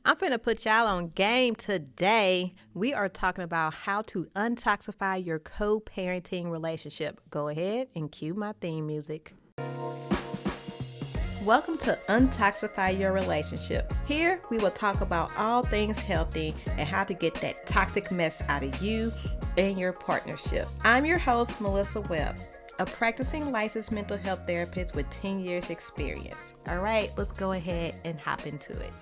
I'm finna put y'all on game today. We are talking about how to untoxify your co-parenting relationship. Go ahead and cue my theme music. Welcome to Untoxify Your Relationship. Here, we will talk about all things healthy and how to get that toxic mess out of you and your partnership. I'm your host, Melissa Webb, a practicing licensed mental health therapist with 10 years experience. All right, let's go ahead and hop into it.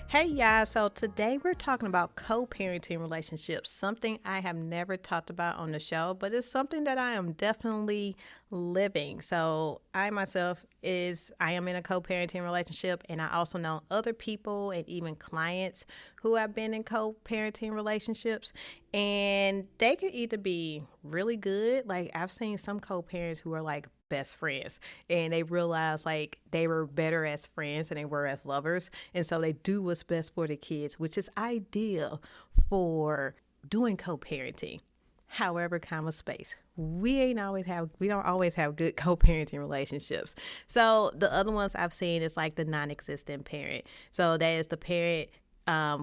Hey y'all, so today we're talking about co-parenting relationships, something I have never talked about on the show, but it's something that I am definitely living. So I myself I am in a co-parenting relationship, and I also know other people and even clients who have been in co-parenting relationships, and they can either be really good. Like I've seen some co-parents who are like best friends, and they realize like they were better as friends than they were as lovers, and so they do what's best for the kids, which is ideal for doing co-parenting. However, space. We don't always have good co-parenting relationships. So the other ones I've seen is like the non-existent parent. So that is the parent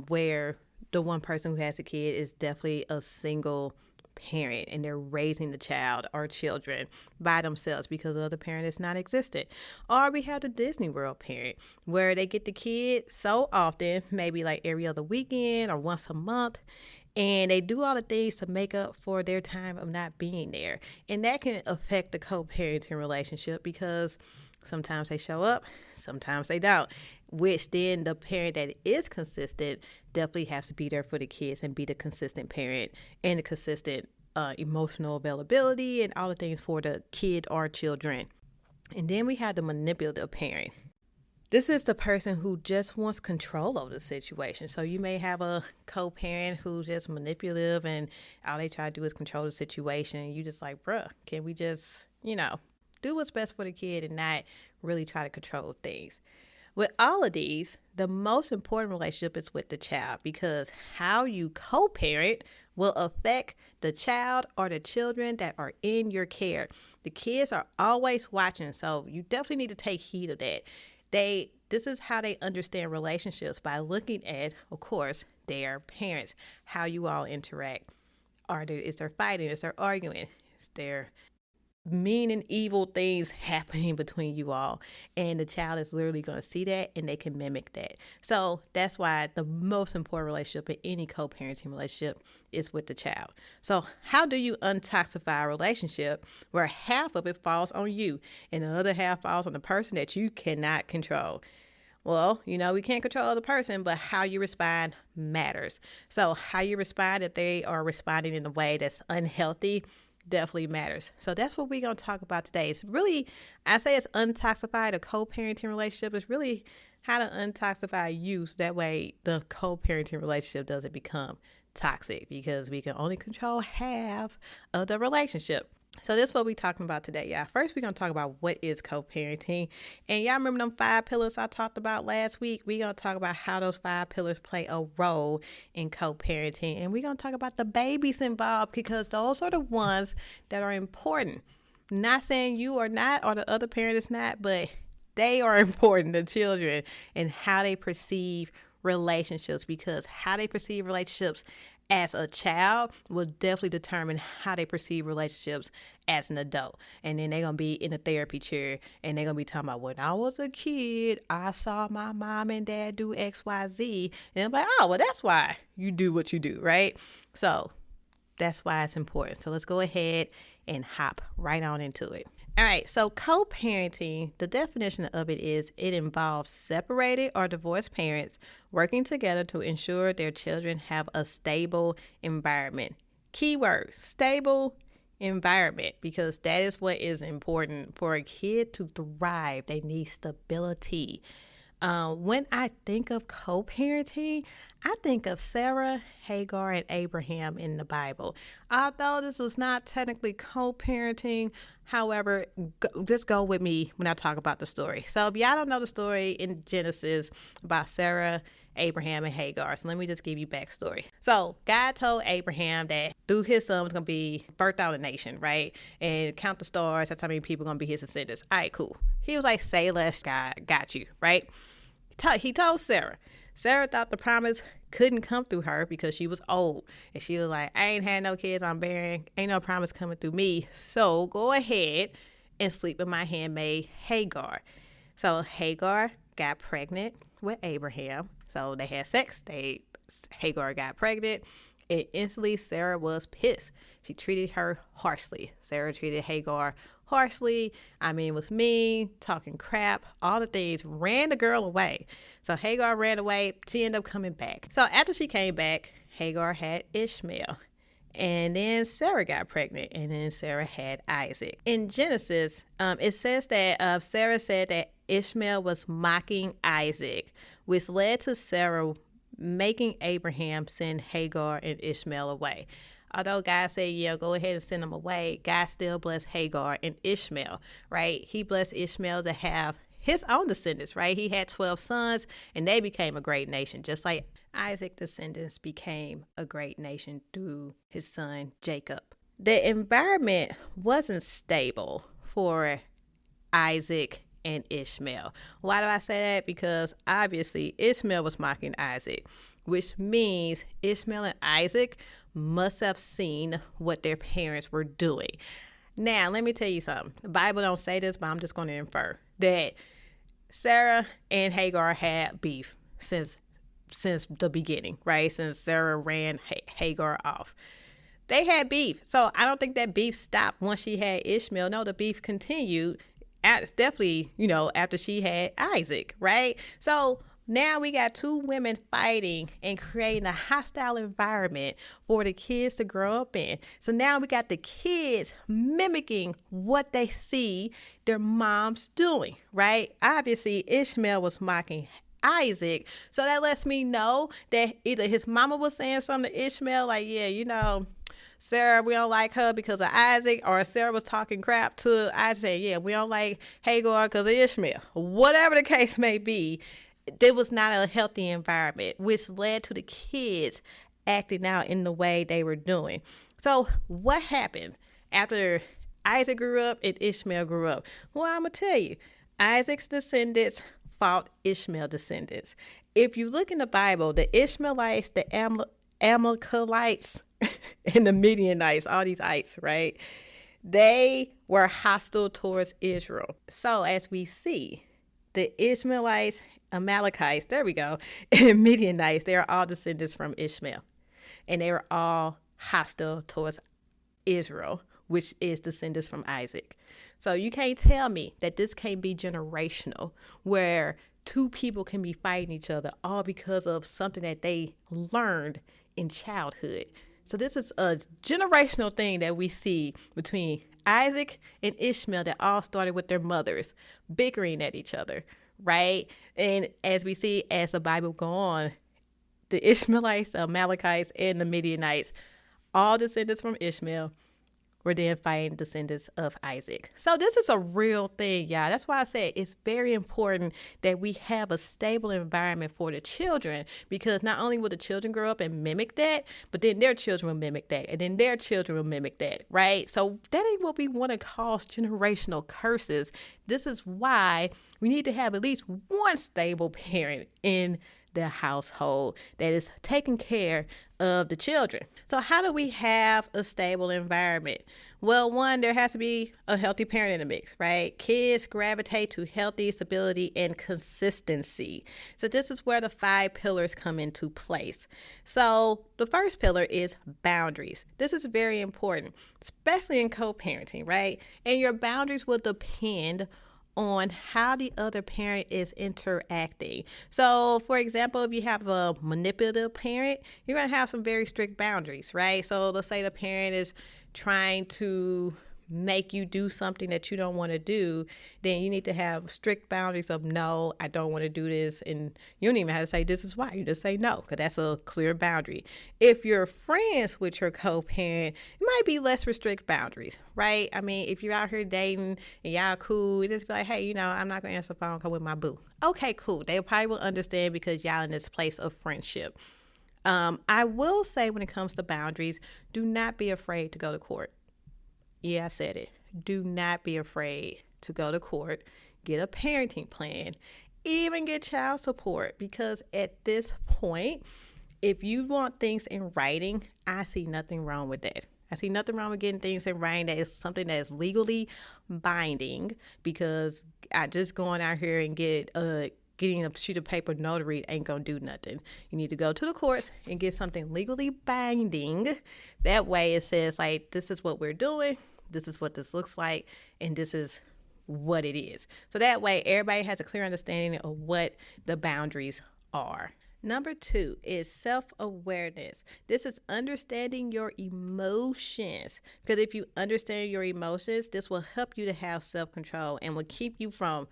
where the one person who has a kid is definitely a single parent, and they're raising the child or children by themselves because the other parent is not existent. Or we have the Disney World parent where they get the kid so often, maybe like every other weekend or once a month, and they do all the things to make up for their time of not being there. And that can affect the co-parenting relationship because sometimes they show up, sometimes they don't, which then the parent that is consistent definitely has to be there for the kids and be the consistent parent and the consistent emotional availability and all the things for the kid or children. And then we have the manipulative parent. This is the person who just wants control over the situation. So you may have a co-parent who's just manipulative and all they try to do is control the situation. You just like, bruh, can we just, do what's best for the kid and not really try to control things. With all of these, the most important relationship is with the child, because how you co-parent will affect the child or the children that are in your care. The kids are always watching, so you definitely need to take heed of that. This is how they understand relationships, by looking at, of course, their parents, how you all interact. Is there fighting? Is there arguing? Is there mean and evil things happening between you all? And the child is literally going to see that, and they can mimic that. So that's why the most important relationship in any co-parenting relationship is with the child. So how do you untoxify a relationship where half of it falls on you and the other half falls on the person that you cannot control? Well, we can't control the other person, but how you respond matters. So how you respond, if they are responding in a way that's unhealthy, definitely matters. So that's what we're going to talk about today. It's really, I say it's untoxify a co-parenting relationship. It's really how to untoxify you, so that way the co-parenting relationship doesn't become toxic, because we can only control half of the relationship. So this is what we're talking about today, y'all. First, we're going to talk about what is co-parenting. And y'all remember them 5 pillars I talked about last week? We're going to talk about how those 5 pillars play a role in co-parenting. And we're going to talk about the babies involved, because those are the ones that are important. Not saying you are not, or the other parent is not, but they are important, the children, and how they perceive relationships, because how they perceive relationships as a child will definitely determine how they perceive relationships as an adult. And then they're going to be in a therapy chair, and they're going to be talking about, when I was a kid, I saw my mom and dad do X, Y, Z. And I'm like, oh, well, that's why you do what you do, right? So that's why it's important. So let's go ahead and hop right on into it. All right, so co-parenting, the definition of it is it involves separated or divorced parents working together to ensure their children have a stable environment. Keyword, stable environment, because that is what is important for a kid to thrive. They need stability. When I think of co-parenting, I think of Sarah, Hagar, and Abraham in the Bible. Although this was not technically co-parenting, however, just go with me when I talk about the story. So if y'all don't know the story in Genesis about Sarah, Abraham, and Hagar, so let me just give you backstory. So God told Abraham that through his son was going to be birthed out a nation, right? And count the stars, that's how many people are going to be his descendants. All right, cool. He was like, say less, God got you, right? He told Sarah. Sarah thought the promise couldn't come through her because she was old. And she was like, I ain't had no kids, I'm bearing. Ain't no promise coming through me. So go ahead and sleep with my handmaid Hagar. So Hagar got pregnant with Abraham. So they had sex. Hagar got pregnant. And instantly Sarah was pissed. She treated her harshly. Sarah treated Hagar harshly. Was mean, talking crap, all the things, ran the girl away. So Hagar ran away. She ended up coming back. So after she came back, Hagar had Ishmael. And then Sarah got pregnant, and then Sarah had Isaac. In Genesis, it says that Sarah said that Ishmael was mocking Isaac, which led to Sarah making Abraham send Hagar and Ishmael away. Although God said, yeah, go ahead and send them away, God still blessed Hagar and Ishmael, right? He blessed Ishmael to have his own descendants, right? He had 12 sons, and they became a great nation, just like Isaac's descendants became a great nation through his son Jacob. The environment wasn't stable for Isaac and Ishmael. Why do I say that? Because obviously Ishmael was mocking Isaac, which means Ishmael and Isaac must have seen what their parents were doing. Now, let me tell you something. The Bible don't say this, but I'm just going to infer that Sarah and Hagar had beef since the beginning, right? Since Sarah ran Hagar off. They had beef. So I don't think that beef stopped once she had Ishmael. No, the beef continued. Definitely, after she had Isaac, right? So now we got two women fighting and creating a hostile environment for the kids to grow up in. So now we got the kids mimicking what they see their moms doing, right? Obviously, Ishmael was mocking Isaac. So that lets me know that either his mama was saying something to Ishmael, like, yeah, Sarah, we don't like her because of Isaac, or Sarah was talking crap to Isaac, yeah, we don't like Hagar because of Ishmael. Whatever the case may be, there was not a healthy environment, which led to the kids acting out in the way they were doing. So what happened after Isaac grew up and Ishmael grew up? Well, I'm going to tell you, Isaac's descendants fought Ishmael's descendants. If you look in the Bible, the Ishmaelites, the Amalekites, and the Midianites, all these ites, right? They were hostile towards Israel. So as we see, the Ishmaelites, Amalekites, there we go, and Midianites, they are all descendants from Ishmael. And they were all hostile towards Israel, which is descendants from Isaac. So you can't tell me that this can't be generational, where two people can be fighting each other all because of something that they learned in childhood. So this is a generational thing that we see between Isaac and Ishmael that all started with their mothers bickering at each other, right? And as we see, as the Bible go on, the Ishmaelites, the Amalekites, and the Midianites, all descendants from Ishmael, were then fighting descendants of Isaac. So this is a real thing, y'all. That's why I said it's very important that we have a stable environment for the children, because not only will the children grow up and mimic that, but then their children will mimic that, and then their children will mimic that, right? So that ain't what we want to cause generational curses. This is why we need to have at least one stable parent in the household that is taking care of the children. So how do we have a stable environment? Well, one, there has to be a healthy parent in the mix, right? Kids gravitate to healthy, stability, and consistency. So this is where the 5 pillars come into place. So the first pillar is boundaries. This is very important, especially in co-parenting, right? And your boundaries will depend on how the other parent is interacting. So, for example, if you have a manipulative parent, you're going to have some very strict boundaries, right? So let's say the parent is trying to make you do something that you don't want to do, then you need to have strict boundaries of, no, I don't want to do this. And you don't even have to say, this is why. You just say no, because that's a clear boundary. If you're friends with your co-parent, it might be less restrict boundaries, right? I mean, if you're out here dating and y'all cool, you just be like, hey, I'm not going to answer the phone call with my boo. Okay, cool. They probably will understand because y'all in this place of friendship. I will say, when it comes to boundaries, do not be afraid to go to court. Yeah, I said it. Do not be afraid to go to court, get a parenting plan. even get child support, because at this point, if you want things in writing, I see nothing wrong with that. I see nothing wrong with getting things in writing that is something that is legally binding, because I just going out here and getting a sheet of paper notary ain't gonna do nothing. You need to go to the courts and get something legally binding. That way it says, like, this is what we're doing, this is what this looks like, and this is what it is. So that way everybody has a clear understanding of what the boundaries are. Number 2 is self-awareness. This is understanding your emotions, because if you understand your emotions, this will help you to have self-control and will keep you from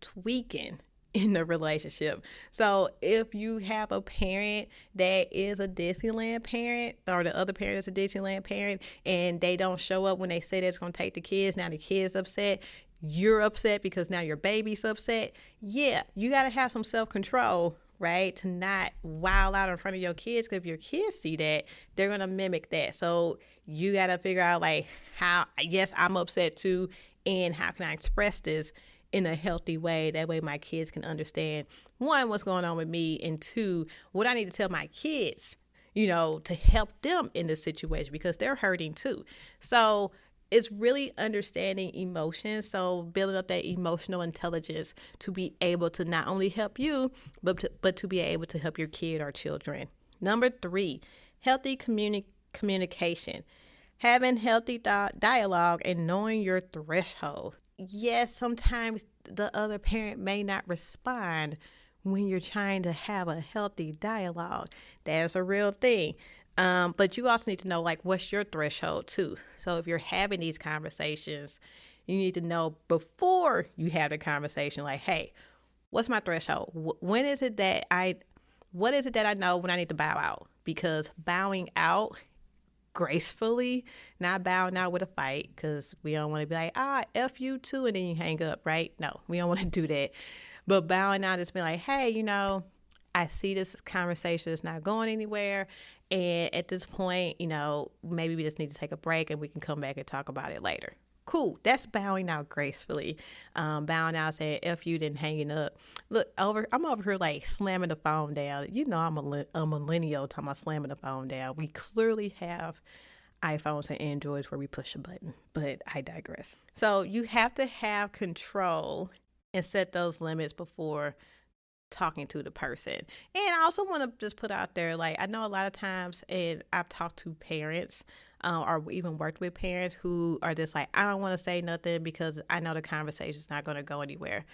tweaking in the relationship. So if you have a parent that is a Disneyland parent, or the other parent is a Disneyland parent, and they don't show up when they say they're going to take the kids, now the kid's upset, you're upset because now your baby's upset. Yeah, you got to have some self-control, right, to not wild out in front of your kids, because if your kids see that, they're going to mimic that. So you got to figure out, like, how, yes, I'm upset too, and how can I express this in a healthy way? That way my kids can understand, 1, what's going on with me, and 2, what I need to tell my kids, to help them in this situation, because they're hurting too. So it's really understanding emotions. So building up that emotional intelligence to be able to not only help you, but to be able to help your kid or children. Number 3, healthy communication. Having healthy dialogue and knowing your threshold. Yes, sometimes the other parent may not respond when you're trying to have a healthy dialogue. That's a real thing. But you also need to know, like, what's your threshold too. So if you're having these conversations, you need to know before you have the conversation, like, hey, what's my threshold? What is it that I know when I need to bow out? Because bowing out gracefully, not bowing out with a fight, because we don't want to be like, F you too, and then you hang up, right? No, we don't want to do that. But bowing out is be like, hey, I see this conversation is not going anywhere, and at this point, maybe we just need to take a break and we can come back and talk about it later. Cool. That's bowing out gracefully. Bowing out, saying F you, then hanging up. Look, I'm over here like slamming the phone down. I'm a millennial talking about slamming the phone down. We clearly have iPhones and Androids where we push a button, but I digress. So you have to have control and set those limits before talking to the person. And I also want to just put out there, like, I know a lot of times, and I've talked to parents or even worked with parents who are just like, I don't want to say nothing because I know the conversation's not going to go anywhere.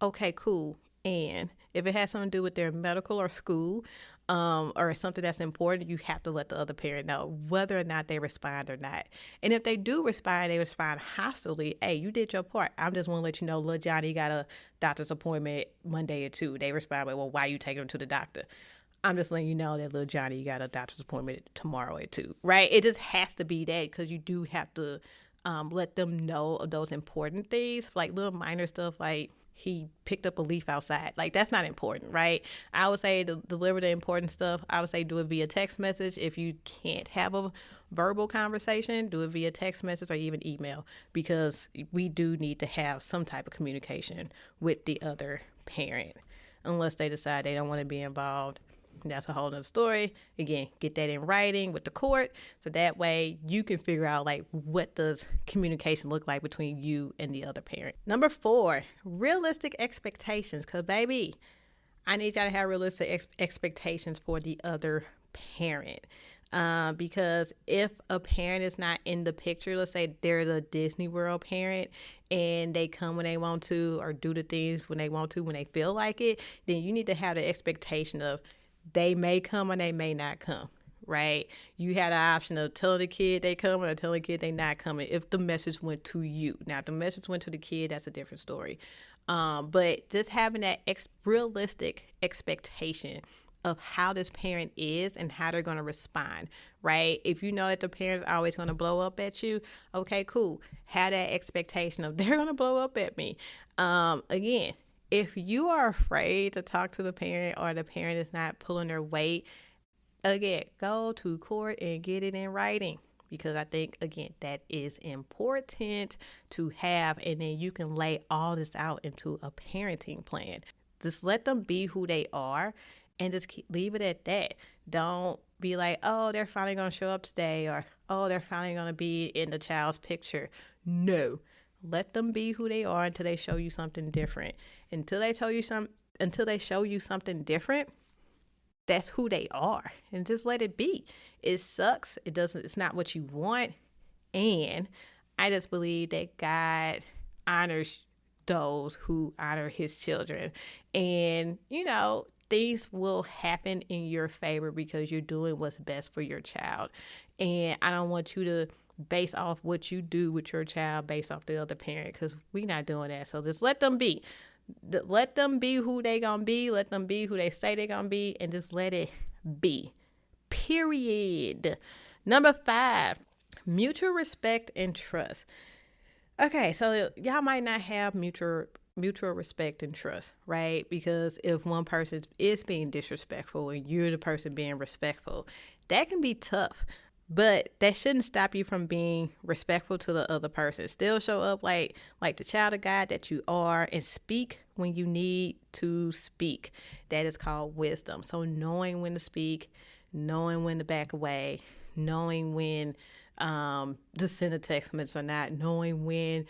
Okay, cool. And if it has something to do with their medical or school or something that's important, you have to let the other parent know whether or not they respond or not. And if they do respond, they respond hostilely. Hey, you did your part. I'm just want to let you know, little Johnny got a doctor's appointment Monday at 2. They respond with, well, why you taking him to the doctor? I'm just letting you know that little Johnny got a doctor's appointment tomorrow at 2, right? It just has to be that, because you do have to let them know of those important things, like little minor stuff like he picked up a leaf outside. Like, that's not important, right? I would say to deliver the important stuff, I would say do it via text message. If you can't have a verbal conversation, do it via text message or even email, because we do need to have some type of communication with the other parent, unless they decide they don't want to be involved. That's a whole nother story. Again, get that in writing with the court, so that way you can figure out, like, what does communication look like between you and the other parent. Number 4, realistic expectations. Because, baby, I need y'all to have realistic expectations for the other parent. Because if a parent is not in the picture, let's say they're the Disney World parent and they come when they want to, or do the things when they want to, when they feel like it, then you need to have the expectation of they may come or they may not come, right? You had the option of telling the kid they come or telling the kid they not coming if the message went to you. Now, if the message went to the kid, that's a different story. But just having that realistic expectation of how this parent is and how they're going to respond, right? If you know that the parent's always going to blow up at you, okay, cool. Have that expectation of they're going to blow up at me. Again, if you are afraid to talk to the parent, or the parent is not pulling their weight, again, go to court and get it in writing, because I think, again, that is important to have, and then you can lay all this out into a parenting plan. Just let them be who they are and just leave it at that. Don't be like, oh, they're finally going to show up today, or oh, they're finally going to be in the child's picture. No. Let them be who they are until they show you something different. Until they show you something different, that's who they are. And just let it be. It sucks. It's not what you want. And I just believe that God honors those who honor his children. And, things will happen in your favor because you're doing what's best for your child. And I don't want you to base off what you do with your child based off the other parent, because we're not doing that. So just let them be. Let them be who they gonna be. Let them be who they say they're gonna be, and just let it be. Period. Number 5, mutual respect and trust. Okay, so y'all might not have mutual respect and trust, right? Because if one person is being disrespectful and you're the person being respectful, that can be tough. But that shouldn't stop you from being respectful to the other person. Still show up like the child of God that you are, and speak when you need to speak. That is called wisdom. So knowing when to speak, knowing when to back away, knowing when to send a text message or not, knowing when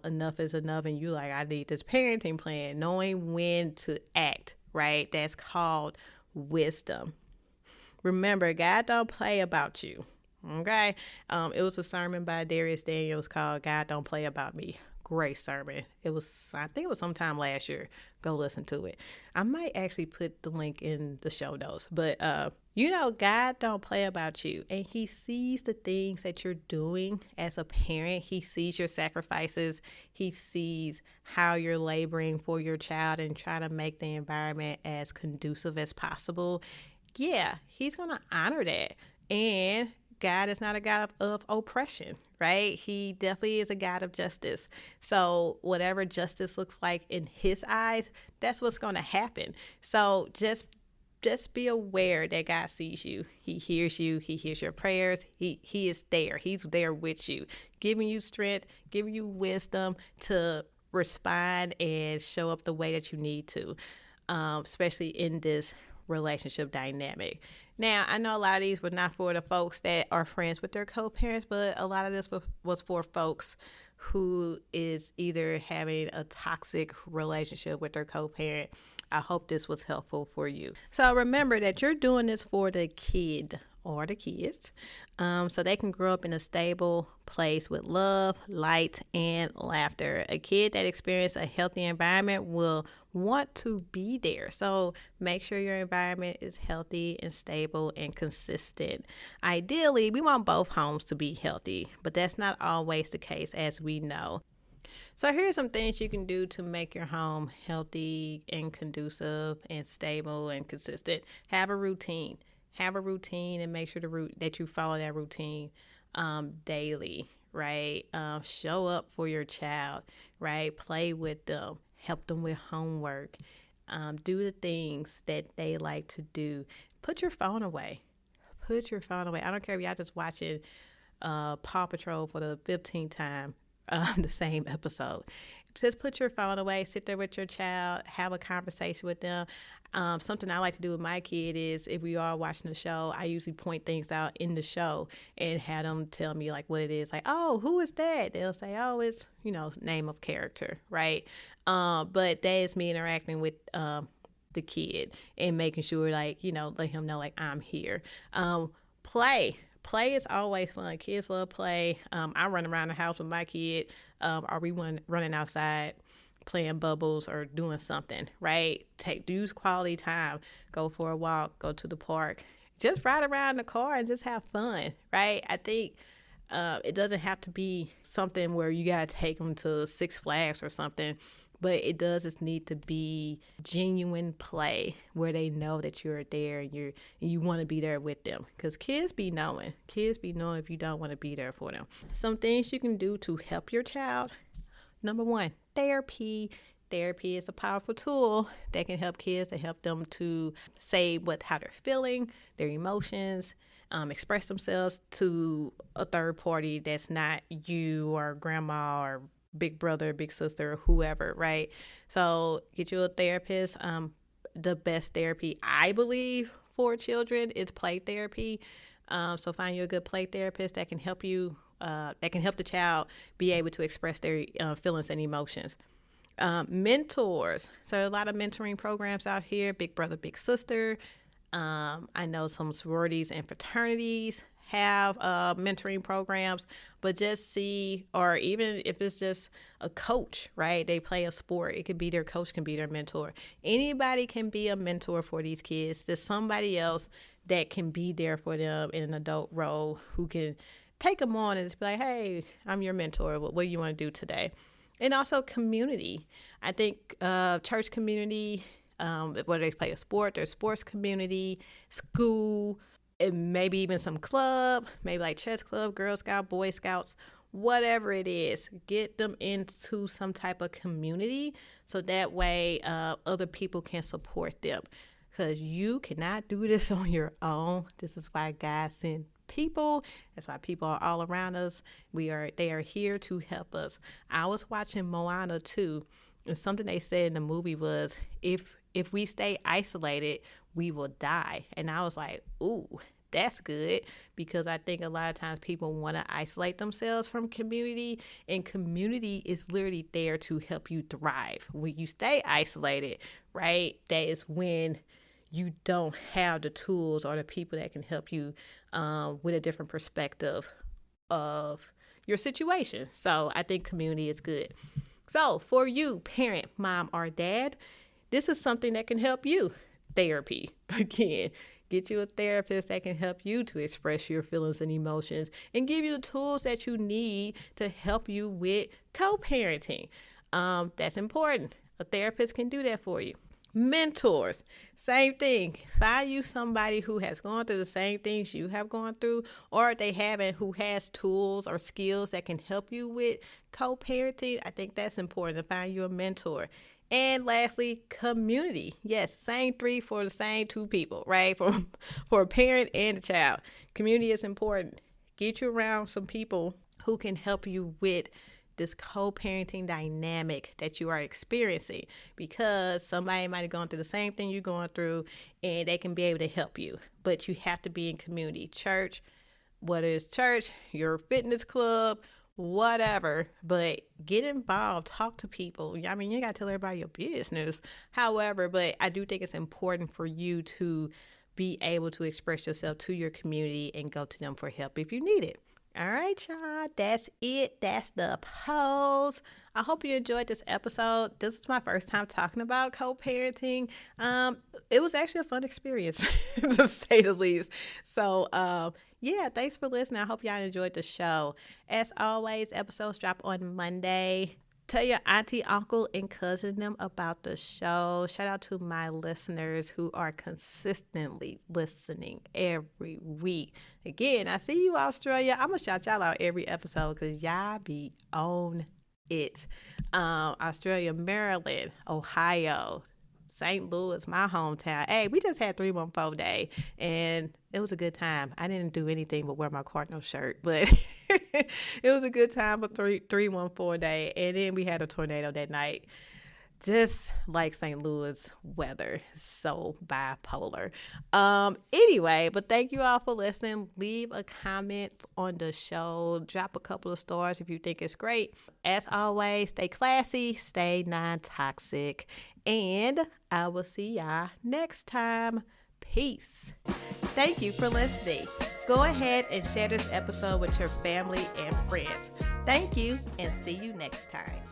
enough is enough and you like, I need this parenting plan, knowing when to act, right? That's called wisdom. Remember, God don't play about you, okay? It was a sermon by Darius Daniels called God Don't Play About Me. Great sermon. I think it was sometime last year. Go listen to it. I might actually put the link in the show notes. But, God don't play about you. And he sees the things that you're doing as a parent. He sees your sacrifices. He sees how you're laboring for your child and trying to make the environment as conducive as possible. Yeah, he's going to honor that. And God is not a God of oppression, right? He definitely is a God of justice. So whatever justice looks like in his eyes, that's what's going to happen. So just be aware that God sees you. He hears you. He hears your prayers. He is there. He's there with you, giving you strength, giving you wisdom to respond and show up the way that you need to, especially in this relationship dynamic. Now, I know a lot of these were not for the folks that are friends with their co-parents, but a lot of this was for folks who is either having a toxic relationship with their co-parent. I hope this was helpful for you. So remember that you're doing this for the kid or the kids, so they can grow up in a stable place with love, light, and laughter. A kid that experiences a healthy environment will want to be there. So make sure your environment is healthy and stable and consistent. Ideally, we want both homes to be healthy, but that's not always the case, as we know. So here's some things you can do to make your home healthy and conducive and stable and consistent. Have a routine. And make sure that you follow that routine daily, right? Show up for your child, right? Play with them. Help them with homework. Do the things that they like to do. Put your phone away. I don't care if y'all just watching Paw Patrol for the 15th time, the same episode. Just put your phone away, sit there with your child, have a conversation with them. Something I like to do with my kid is, if we are watching the show, I usually point things out in the show and have them tell me like what it is. Like, oh, who is that? They'll say, oh, it's, name of character, right? But that is me interacting with the kid and making sure, like, let him know, like, I'm here. Play is always fun. Kids love play. I run around the house with my kid. Or we running outside playing bubbles or doing something, right? Use quality time. Go for a walk. Go to the park. Just ride around the car and just have fun, right? I think it doesn't have to be something where you got to take them to Six Flags or something. But it does just need to be genuine play where they know that you're there and you want to be there with them. Because kids be knowing if you don't want to be there for them. Some things you can do to help your child. Number 1, therapy. Therapy is a powerful tool that can help kids, to help them to say how they're feeling, their emotions, express themselves to a third party that's not you or grandma or big brother, big sister, whoever, right? So get you a therapist. The best therapy, I believe, for children is play therapy. So find you a good play therapist that can help you, that can help the child be able to express their feelings and emotions. Mentors. So a lot of mentoring programs out here, big brother, big sister. I know some sororities and fraternities have mentoring programs, but just see, or even if it's just a coach, right? They play a sport. It could be their coach, can be their mentor. Anybody can be a mentor for these kids. There's somebody else that can be there for them in an adult role who can take them on and just be like, hey, I'm your mentor. What do you want to do today? And also community. I think church community, whether they play a sport, their sports community, school, and maybe even some club, maybe like chess club, Girl Scout, Boy Scouts, whatever it is, get them into some type of community so that way other people can support them. Because you cannot do this on your own. This is why God sent people. That's why people are all around us. They are here to help us. I was watching Moana 2, and something they said in the movie was, if we stay isolated, we will die. And I was like, ooh, that's good, because I think a lot of times people want to isolate themselves from community, and community is literally there to help you thrive. When you stay isolated, right, that is when you don't have the tools or the people that can help you with a different perspective of your situation. So I think community is good. So for you, parent, mom, or dad, this is something that can help you. Therapy. Again, get you a therapist that can help you to express your feelings and emotions and give you the tools that you need to help you with co-parenting. That's important. A therapist can do that for you. Mentors, same thing. Find you somebody who has gone through the same things you have gone through, or they haven't, who has tools or skills that can help you with co-parenting. I think that's important, to find you a mentor. And lastly, community. Yes, same three for the same two people, right? For a parent and a child. Community is important. Get you around some people who can help you with this co-parenting dynamic that you are experiencing, because somebody might have gone through the same thing you're going through and they can be able to help you. But you have to be in community. Church, whether it's church, your fitness club, whatever, but get involved, talk to people. I mean, you got to tell everybody your business. However, but I do think it's important for you to be able to express yourself to your community and go to them for help if you need it. All right, y'all, that's it. That's the pose. I hope you enjoyed this episode. This is my first time talking about co-parenting. It was actually a fun experience, to say the least. So, yeah, thanks for listening. I hope y'all enjoyed the show. As always, episodes drop on Monday. Tell your auntie, uncle, and cousin them about the show. Shout out to my listeners who are consistently listening every week. Again, I see you, Australia. I'm going to shout y'all out every episode because y'all be on it. Australia, Maryland, Ohio, St. Louis, my hometown. Hey, we just had 314 Day, and it was a good time. I didn't do anything but wear my Cardinal shirt, but it was a good time for 314 Day. And then we had a tornado that night, just like St. Louis weather. So bipolar. Anyway, but thank you all for listening. Leave a comment on the show. Drop a couple of stars if you think it's great. As always, stay classy, stay non-toxic, and I will see y'all next time. Peace. Thank you for listening. Go ahead and share this episode with your family and friends. Thank you, and see you next time.